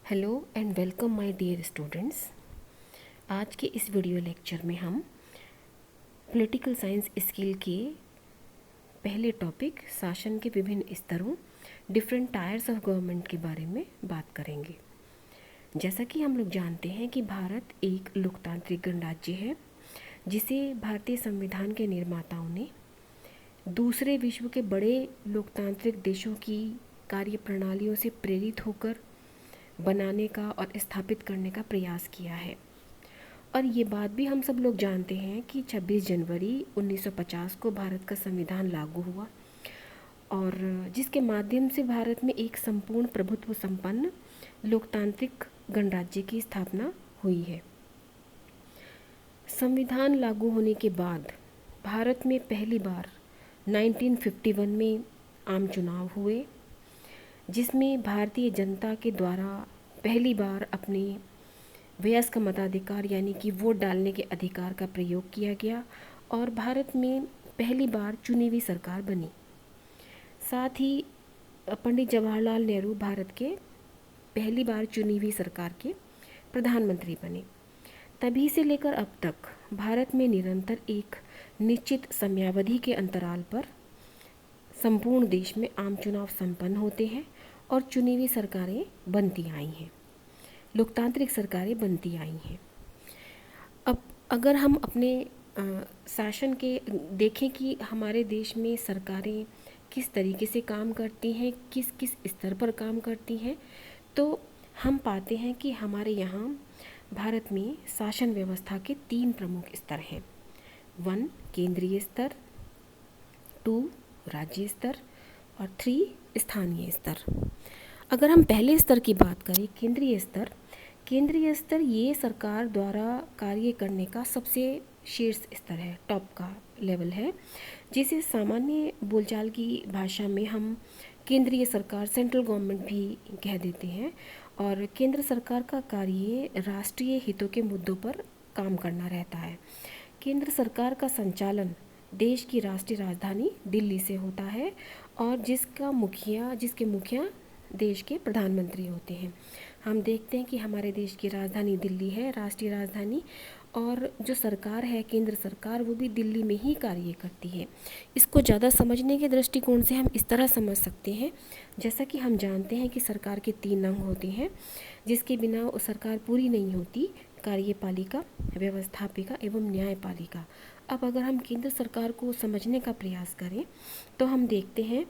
Hello and welcome my dear students. आज के इस वीडियो लेक्चर में हम पॉलिटिकल साइंस स्किल के पहले टॉपिक शासन के विभिन्न स्तरों डिफरेंट टायर्स ऑफ गवर्नमेंट के बारे में बात करेंगे। जैसा कि हम लोग जानते हैं कि भारत एक लोकतांत्रिक गणराज्य है जिसे भारतीय संविधान के निर्माताओं ने दूसरे विश्व के बड़े लोकतांत्रिक देशों की कार्यप्रणालियों से प्रेरित होकर बनाने का और स्थापित करने का प्रयास किया है। और ये बात भी हम सब लोग जानते हैं कि 26 जनवरी 1950 को भारत का संविधान लागू हुआ और जिसके माध्यम से भारत में एक संपूर्ण प्रभुत्व संपन्न लोकतांत्रिक गणराज्य की स्थापना हुई है। संविधान लागू होने के बाद भारत में पहली बार 1951 में आम चुनाव हुए, जिसमें भारतीय जनता के द्वारा पहली बार अपने वयस्क मताधिकार यानी कि वोट डालने के अधिकार का प्रयोग किया गया और भारत में पहली बार चुनी हुई सरकार बनी। साथ ही पंडित जवाहरलाल नेहरू भारत के पहली बार चुनी हुई सरकार के प्रधानमंत्री बने। तभी से लेकर अब तक भारत में निरंतर एक निश्चित समयावधि के अंतराल पर संपूर्ण देश में आम चुनाव संपन्न होते हैं और चुनी हुई सरकारें बनती आई हैं, लोकतांत्रिक सरकारें बनती आई हैं। अब अगर हम अपने शासन के देखें कि हमारे देश में सरकारें किस तरीके से काम करती हैं, किस किस स्तर पर काम करती हैं, तो हम पाते हैं कि हमारे यहाँ भारत में शासन व्यवस्था के 3 प्रमुख स्तर हैं। 1 केंद्रीय स्तर, 2 राज्य स्तर और 3 स्थानीय स्तर। अगर हम पहले स्तर की बात करें, केंद्रीय स्तर ये सरकार द्वारा कार्य करने का सबसे शीर्ष स्तर है, टॉप का लेवल है, जिसे सामान्य बोलचाल की भाषा में हम केंद्रीय सरकार, सेंट्रल गवर्नमेंट भी कह देते हैं। और केंद्र सरकार का कार्य राष्ट्रीय हितों के मुद्दों पर काम करना रहता है। केंद्र सरकार का संचालन देश की राष्ट्रीय राजधानी दिल्ली से होता है और जिसके मुखिया देश के प्रधानमंत्री होते हैं। हम देखते हैं कि हमारे देश की राजधानी दिल्ली है, राष्ट्रीय राजधानी, और जो सरकार है केंद्र सरकार, वो भी दिल्ली में ही कार्य करती है। इसको ज़्यादा समझने के दृष्टिकोण से हम इस तरह समझ सकते हैं, जैसा कि हम जानते हैं कि सरकार के 3 अंग होते हैं, जिसके बिना सरकार पूरी नहीं होती: कार्यपालिका, व्यवस्थापिका एवं न्यायपालिका। अब अगर हम केंद्र सरकार को समझने का प्रयास करें तो हम देखते हैं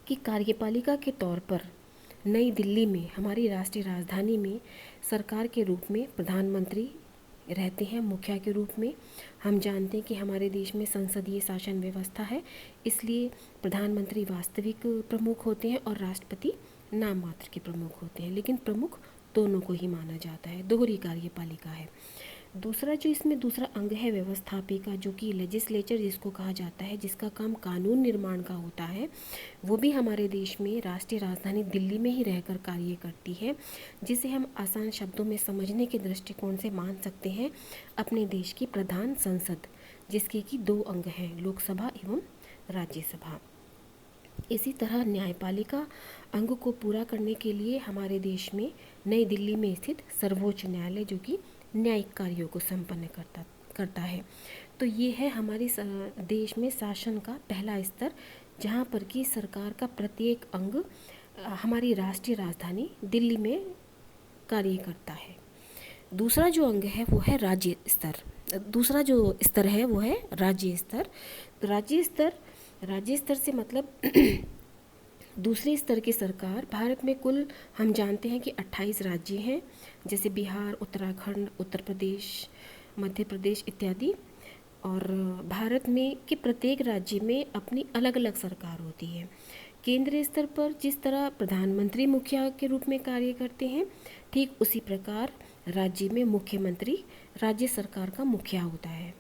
कि कार्यपालिका के तौर पर नई दिल्ली में, हमारी राष्ट्रीय राजधानी में, सरकार के रूप में प्रधानमंत्री रहते हैं, मुखिया के रूप में। हम जानते हैं कि हमारे देश में संसदीय शासन व्यवस्था है, इसलिए प्रधानमंत्री वास्तविक प्रमुख होते हैं और राष्ट्रपति नाम मात्र के प्रमुख होते हैं, लेकिन प्रमुख दोनों को ही माना जाता है, दोहरी कार्यपालिका है। दूसरा जो इसमें दूसरा अंग है व्यवस्थापिका, जो कि लेजिस्लेचर जिसको कहा जाता है, जिसका काम कानून निर्माण का होता है, वो भी हमारे देश में राष्ट्रीय राजधानी दिल्ली में ही रहकर कार्य करती है, जिसे हम आसान शब्दों में समझने के दृष्टिकोण से मान सकते हैं अपने देश की प्रधान संसद, जिसके कि 2 अंग हैं, लोकसभा एवं राज्यसभा। इसी तरह न्यायपालिका अंग को पूरा करने के लिए हमारे देश में नई दिल्ली में स्थित सर्वोच्च न्यायालय, जो कि न्यायिक कार्यों को संपन्न करता है। तो ये है हमारे देश में शासन का पहला स्तर, जहाँ पर कि सरकार का प्रत्येक अंग हमारी राष्ट्रीय राजधानी दिल्ली में कार्य करता है। दूसरा जो अंग है वो है राज्य स्तर। दूसरा जो स्तर है वो है राज्य स्तर। राज्य स्तर से मतलब दूसरे स्तर की सरकार, भारत में कुल हम जानते हैं कि 28 राज्य हैं, जैसे बिहार, उत्तराखंड, उत्तर प्रदेश, मध्य प्रदेश इत्यादि। और भारत में के प्रत्येक राज्य में अपनी अलग अलग सरकार होती है। केंद्रीय स्तर पर जिस तरह प्रधानमंत्री मुखिया के रूप में कार्य करते हैं, ठीक उसी प्रकार राज्य में मुख्यमंत्री राज्य सरकार का मुखिया होता है।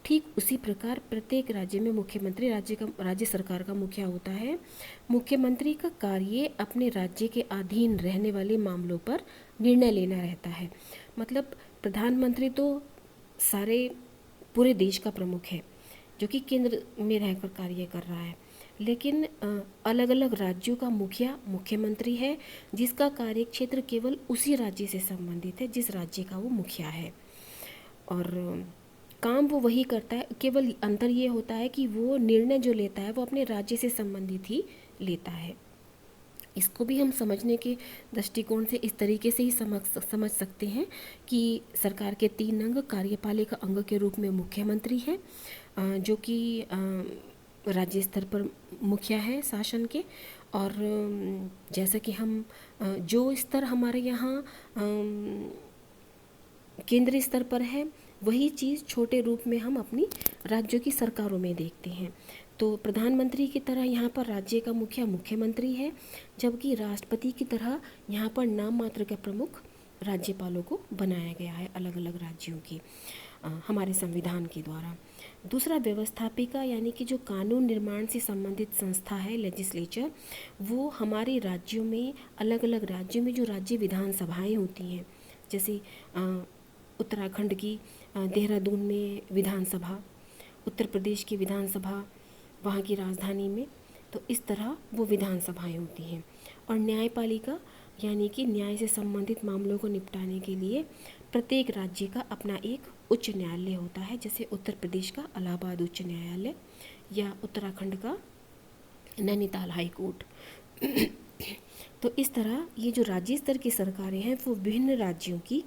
ठीक उसी प्रकार प्रत्येक राज्य में मुख्यमंत्री राज्य सरकार का मुखिया होता है। मुख्यमंत्री का कार्य अपने राज्य के अधीन रहने वाले मामलों पर निर्णय लेना रहता है। मतलब प्रधानमंत्री तो पूरे देश का प्रमुख है, जो कि केंद्र में रहकर कार्य कर रहा है। लेकिन अलग अलग राज्यों का मुखिया मुख्यमंत्री है, जिसका कार्यक्षेत्र केवल उसी राज्य से संबंधित है जिस राज्य का वो मुखिया है। और काम वो वही करता है, केवल अंतर ये होता है कि वो निर्णय जो लेता है वो अपने राज्य से संबंधित ही लेता है। इसको भी हम समझने के दृष्टिकोण से इस तरीके से ही समझ सकते हैं कि सरकार के 3 अंग कार्यपालिका अंग के रूप में मुख्यमंत्री है, जो कि राज्य स्तर पर मुखिया है शासन के। और जैसा कि हम जो स्तर हमारे यहाँ केंद्रीय स्तर पर है, वही चीज़ छोटे रूप में हम अपनी राज्यों की सरकारों में देखते हैं। तो प्रधानमंत्री की तरह यहाँ पर राज्य का मुखिया मुख्यमंत्री है, जबकि राष्ट्रपति की तरह यहाँ पर नाम मात्र के प्रमुख राज्यपालों को बनाया गया है अलग अलग राज्यों की हमारे संविधान के द्वारा। दूसरा, व्यवस्थापिका यानी कि जो कानून निर्माण से संबंधित संस्था है लेजिस्लेचर, वो हमारे राज्यों में अलग अलग राज्यों में जो राज्य विधानसभाएं होती हैं, जैसे उत्तराखंड की देहरादून में विधानसभा, उत्तर प्रदेश की विधानसभा वहाँ की राजधानी में, तो इस तरह वो विधानसभाएं होती हैं। और न्यायपालिका यानी कि न्याय से संबंधित मामलों को निपटाने के लिए प्रत्येक राज्य का अपना एक उच्च न्यायालय होता है, जैसे उत्तर प्रदेश का इलाहाबाद उच्च न्यायालय या उत्तराखंड का नैनीताल हाई कोर्ट। तो इस तरह ये जो राज्य स्तर की सरकारें हैं वो विभिन्न राज्यों की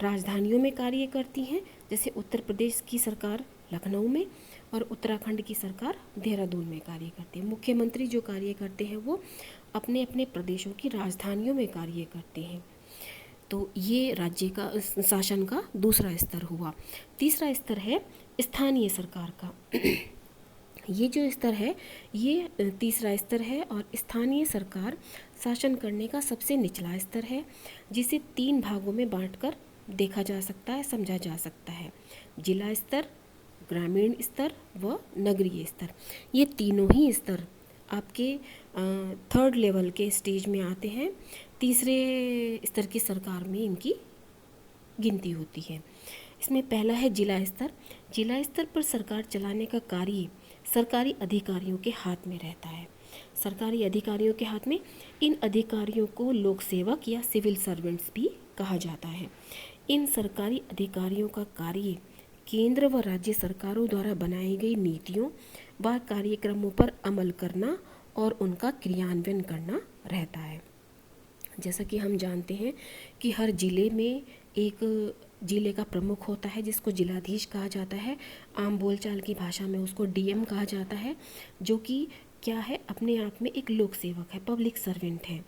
राजधानियों में कार्य करती हैं, जैसे उत्तर प्रदेश की सरकार लखनऊ में और उत्तराखंड की सरकार देहरादून में कार्य करती है। मुख्यमंत्री जो कार्य करते हैं वो अपने अपने प्रदेशों की राजधानियों में कार्य करते हैं। तो ये राज्य का शासन का दूसरा स्तर हुआ। तीसरा स्तर है स्थानीय सरकार का। ये जो स्तर है ये तीसरा स्तर है और स्थानीय सरकार शासन करने का सबसे निचला स्तर है, जिसे 3 भागों में बांटकर देखा जा सकता है, समझा जा सकता है। जिला स्तर, ग्रामीण स्तर व नगरीय स्तर। ये तीनों ही स्तर आपके 3rd लेवल के स्टेज में आते हैं। तीसरे स्तर की सरकार में इनकी गिनती होती है। इसमें पहला है जिला स्तर। जिला स्तर पर सरकार चलाने का कार्य सरकारी अधिकारियों के हाथ में रहता है। सरकारी अधिकारियों के हाथ में, इन अधिकारियों को लोक सेवक या सिविल सर्वेंट्स भी कहा जाता है। इन सरकारी अधिकारियों का कार्य केंद्र व राज्य सरकारों द्वारा बनाई गई नीतियों व कार्यक्रमों पर अमल करना और उनका क्रियान्वयन करना रहता है। जैसा कि हम जानते हैं कि हर जिले में एक जिले का प्रमुख होता है जिसको जिलाधीश कहा जाता है। आम बोलचाल की भाषा में उसको डीएम कहा जाता है, जो कि क्या है, अपने आप में एक लोक सेवक है, पब्लिक सर्वेंट है,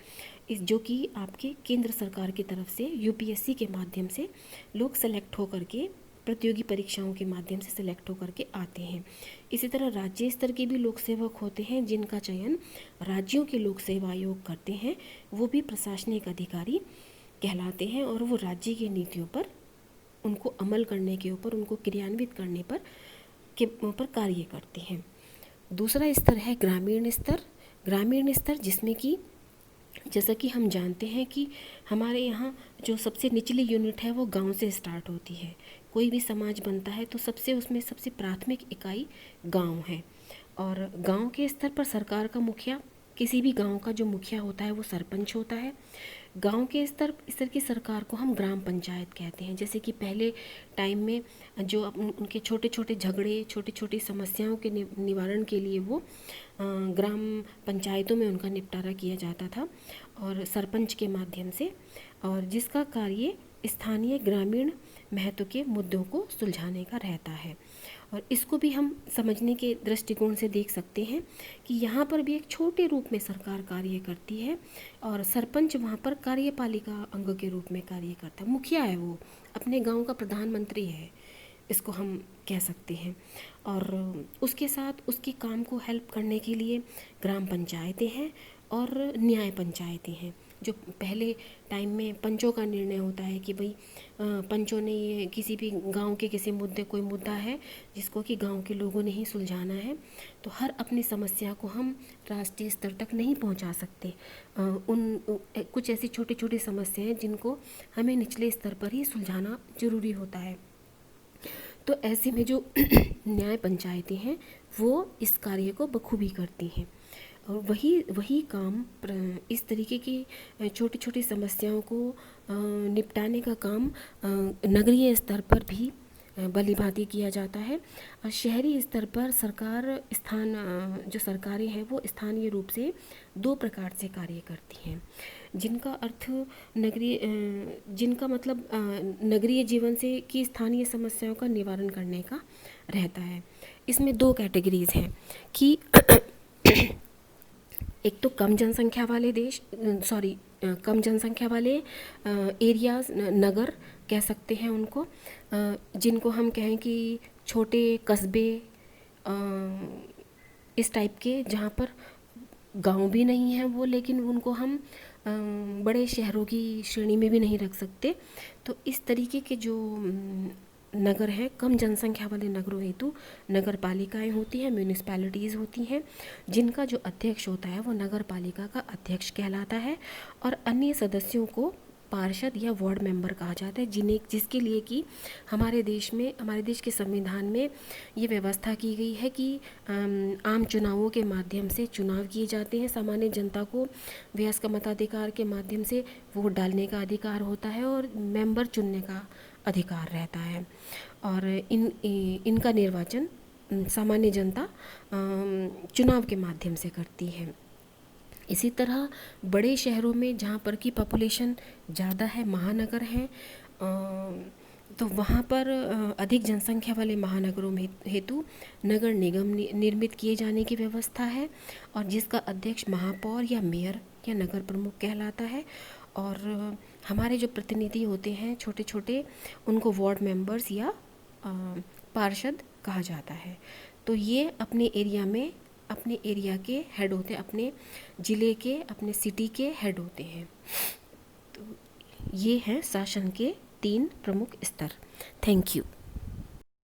जो कि आपके केंद्र सरकार की तरफ से यूपीएससी के माध्यम से लोग सेलेक्ट होकर के प्रतियोगी परीक्षाओं के माध्यम से सेलेक्ट होकर के आते हैं। इसी तरह राज्य स्तर के भी लोक सेवक होते हैं जिनका चयन राज्यों के लोक सेवा आयोग करते हैं। वो भी प्रशासनिक अधिकारी कहलाते हैं और वो राज्य की नीतियों पर, उनको अमल करने के ऊपर, उनको क्रियान्वित करने पर कार्य करते हैं। दूसरा स्तर है ग्रामीण स्तर। ग्रामीण स्तर जिसमें कि जैसा कि हम जानते हैं कि हमारे यहाँ जो सबसे निचली यूनिट है वो गांव से स्टार्ट होती है। कोई भी समाज बनता है तो उसमें सबसे प्राथमिक इकाई गांव है। और गांव के स्तर पर सरकार का मुखिया, किसी भी गांव का जो मुखिया होता है वो सरपंच होता है। गांव के स्तर की सरकार को हम ग्राम पंचायत कहते हैं। जैसे कि पहले टाइम में जो उनके छोटे छोटे झगड़े, छोटी छोटी समस्याओं के निवारण के लिए वो ग्राम पंचायतों में उनका निपटारा किया जाता था और सरपंच के माध्यम से, और जिसका कार्य स्थानीय ग्रामीण महत्व के मुद्दों को सुलझाने का रहता है। और इसको भी हम समझने के दृष्टिकोण से देख सकते हैं कि यहाँ पर भी एक छोटे रूप में सरकार कार्य करती है और सरपंच वहाँ पर कार्यपालिका अंग के रूप में कार्य करता है। मुखिया है, वो अपने गांव का प्रधानमंत्री है, इसको हम कह सकते हैं। और उसके साथ उसके काम को हेल्प करने के लिए ग्राम पंचायतें हैं और न्याय पंचायतें हैं। जो पहले टाइम में पंचों का निर्णय होता है कि भाई पंचों ने ये किसी भी गांव के किसी कोई मुद्दा है जिसको कि गांव के लोगों ने ही सुलझाना है, तो हर अपनी समस्या को हम राष्ट्रीय स्तर तक नहीं पहुंचा सकते। कुछ ऐसी छोटी छोटी समस्याएं जिनको हमें निचले स्तर पर ही सुलझाना जरूरी होता है। तो ऐसे में जो न्याय पंचायतें हैं वो इस कार्य को बखूबी करती हैं। और वही वही काम इस तरीके की छोटी छोटी समस्याओं को निपटाने का काम नगरीय स्तर पर भी भली भांति किया जाता है। शहरी स्तर पर जो सरकारें हैं वो स्थानीय रूप से दो प्रकार से कार्य करती हैं, जिनका अर्थ जिनका मतलब नगरीय जीवन से की स्थानीय समस्याओं का निवारण करने का रहता है। इसमें दो कैटेगरीज हैं कि एक तो कम जनसंख्या वाले एरियाज, नगर कह सकते हैं उनको, जिनको हम कहें कि छोटे कस्बे, इस टाइप के, जहाँ पर गांव भी नहीं है वो, लेकिन उनको हम बड़े शहरों की श्रेणी में भी नहीं रख सकते। तो इस तरीके के जो नगर हैं, कम जनसंख्या वाले नगरों हेतु नगर पालिकाएँ होती हैं, म्यूनिसपैलिटीज़ होती हैं, जिनका जो अध्यक्ष होता है वो नगर पालिका का अध्यक्ष कहलाता है, और अन्य सदस्यों को पार्षद या वार्ड मेंबर कहा जाता है, जिसके लिए कि हमारे देश के संविधान में ये व्यवस्था की गई है कि आम चुनावों के माध्यम से चुनाव किए जाते हैं। सामान्य जनता को वयस्क मताधिकार के माध्यम से वोट डालने का अधिकार होता है और मेंबर चुनने का अधिकार रहता है, और इनका निर्वाचन सामान्य जनता चुनाव के माध्यम से करती है। इसी तरह बड़े शहरों में जहाँ पर की पॉपुलेशन ज़्यादा है, महानगर हैं, तो वहाँ पर अधिक जनसंख्या वाले महानगरों में हेतु नगर निगम निर्मित किए जाने की व्यवस्था है, और जिसका अध्यक्ष महापौर या मेयर या नगर प्रमुख कहलाता है। और हमारे जो प्रतिनिधि होते हैं छोटे छोटे, उनको वार्ड मेंबर्स या पार्षद कहा जाता है। तो ये अपने एरिया के हेड होते हैं, अपने ज़िले के, अपने सिटी के हेड होते हैं। तो ये हैं शासन के 3 प्रमुख स्तर। Thank you.